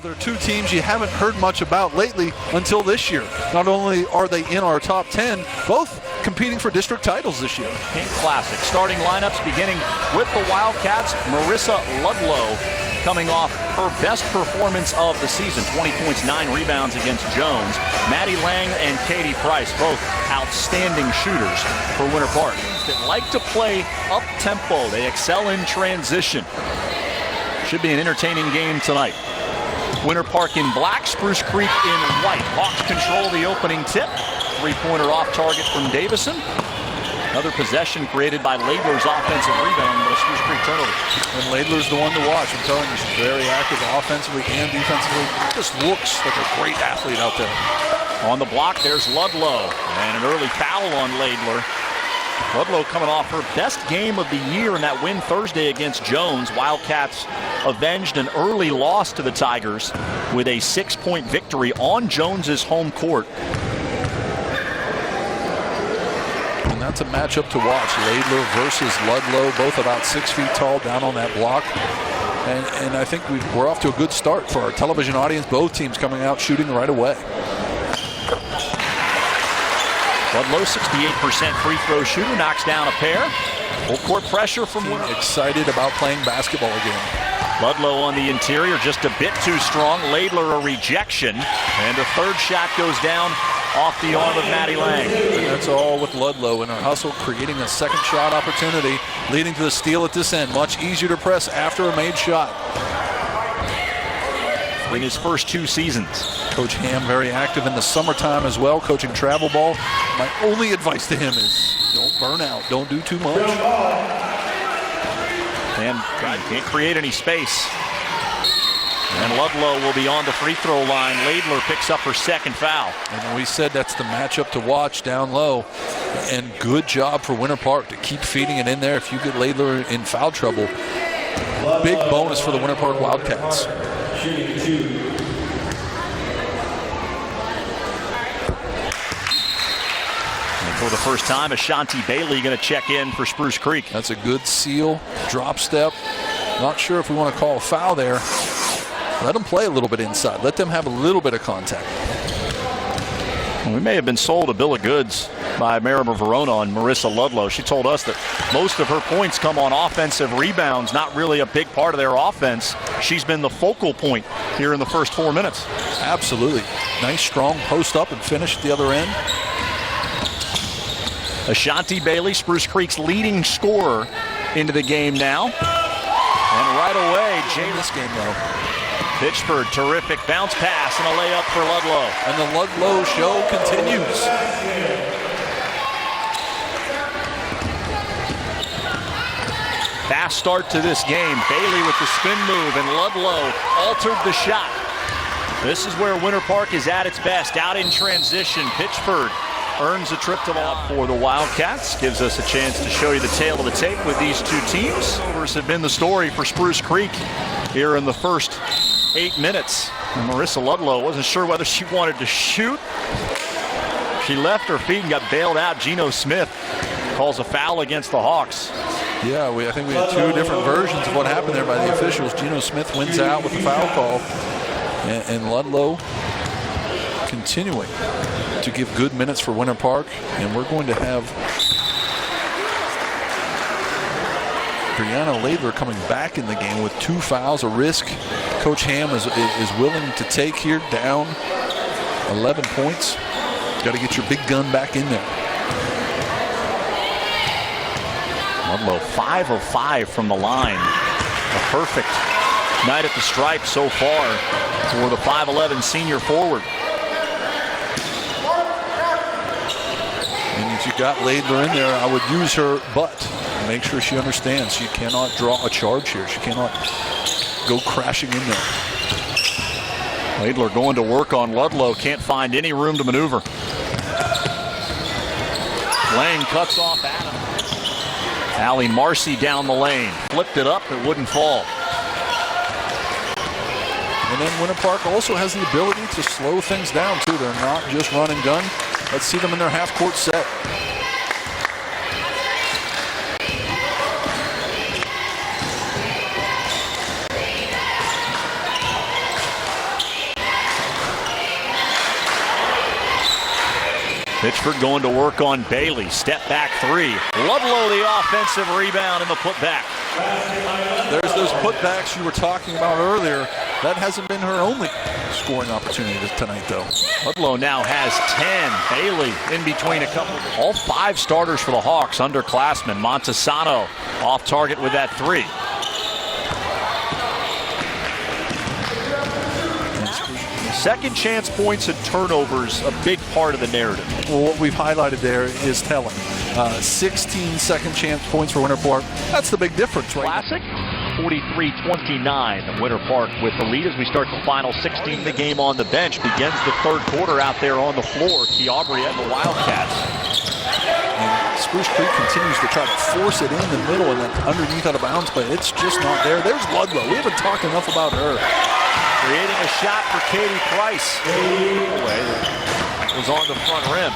There are two teams you haven't heard much about lately until this year. Not only are they in our top 10, both competing for district titles this year. Pink Classic. Starting lineups beginning with the Wildcats. Marisa Ludlow coming off her best performance of the season. 20 points, 9 rebounds against Jones. Maddie Lang and Katie Price, both outstanding shooters for Winter Park. That like to play up-tempo. They excel in transition. Should be an entertaining game tonight. Winter Park in black, Spruce Creek in white. Hawks control the opening tip. Three-pointer off target from Davison. Another possession created by Laidler's offensive rebound, but a Spruce Creek turnover. And Laidler's the one to watch. I'm telling you, she's very active offensively and defensively. Just looks like a great athlete out there. On the block, there's Ludlow. And an early foul on Laidler. Ludlow coming off her best game of the year in that win Thursday against Jones. Wildcats avenged an early loss to the Tigers with a 6-point victory on Jones's home court. And that's a matchup to watch. Laidler versus Ludlow, both about 6 feet tall down on that block. And I think we're off to a good start for our television audience. Both teams coming out shooting right away. Ludlow, 68% free throw shooter, knocks down a pair. Full court pressure from Winter. Excited about playing basketball again. Ludlow on the interior, just a bit too strong. Laidler a rejection, and a third shot goes down off the arm of Maddie Lang. And that's all with Ludlow in her hustle, creating a second shot opportunity, leading to the steal at this end. Much easier to press after a made shot. In his first 2 seasons. Coach Ham very active in the summertime as well, coaching travel ball. My only advice to him is don't burn out, don't do too much. And can't create any space. And Ludlow will be on the free throw line. Laidler picks up her second foul. And we said that's the matchup to watch down low. And good job for Winter Park to keep feeding it in there. If you get Laidler in foul trouble, big bonus for the Winter Park Wildcats. For the first time, Ashanti Bailey going to check in for Spruce Creek. That's a good seal, drop step. Not sure if we want to call a foul there. Let them play a little bit inside. Let them have a little bit of contact. Well, we may have been sold a bill of goods by Maribor Verona on Marisa Ludlow. She told us that most of her points come on offensive rebounds, not really a big part of their offense. She's been the focal point here in the first 4 minutes. Absolutely. Nice, strong post up and finish at the other end. Ashanti Bailey, Spruce Creek's leading scorer into the game now. And right away, in this game though. Pitchford, terrific bounce pass and a layup for Ludlow. And the Ludlow show continues. Fast start to this game. Bailey with the spin move, and Ludlow altered the shot. This is where Winter Park is at its best, out in transition. Pitchford earns a trip to the line for the Wildcats. Gives us a chance to show you the tail of the tape with these two teams. Overs have been the story for Spruce Creek here in the first 8 minutes. And Marisa Ludlow wasn't sure whether she wanted to shoot. She left her feet and got bailed out. Geno Smith calls a foul against the Hawks. Yeah, I think we had 2 different versions of what happened there by the officials. Geno Smith wins out with the foul call. And Ludlow continuing to give good minutes for Winter Park. And we're going to have Brianna Laidler coming back in the game with 2 fouls, a risk Coach Ham is willing to take here, down 11 points. Got to get your big gun back in there. Ludlow 5 of 5 from the line. A perfect night at the stripe so far for the 5'11 senior forward. And if you got Laidler in there, I would use her butt. Make sure she understands she cannot draw a charge here. She cannot go crashing in there. Laidler going to work on Ludlow. Can't find any room to maneuver. Lane cuts off Adam. Allie Marcy down the lane. Flipped it up. It wouldn't fall. And then Winter Park also has the ability to slow things down, too. They're not just run and gun. Let's see them in their half-court set. Pitchford going to work on Bailey. Step back three. Ludlow the offensive rebound and the putback. There's those putbacks you were talking about earlier. That hasn't been her only scoring opportunity tonight, though. Ludlow now has 10. Bailey in between a couple. All 5 starters for the Hawks, underclassmen. Montesano off target with that 3. Second chance points and turnovers, a big part of the narrative. Well, what we've highlighted there is telling. 16 second chance points for Winter Park. That's the big difference, right? Classic, 43-29. Winter Park with the lead as we start the final 16 of the game on the bench. Begins the third quarter out there on the floor. Chiabria and the Wildcats. And Spruce Creek continues to try to force it in the middle and then underneath out of bounds, but it's just not there. There's Ludlow. We haven't talked enough about her. Creating a shot for Katie Price. Away. It was on the front rim.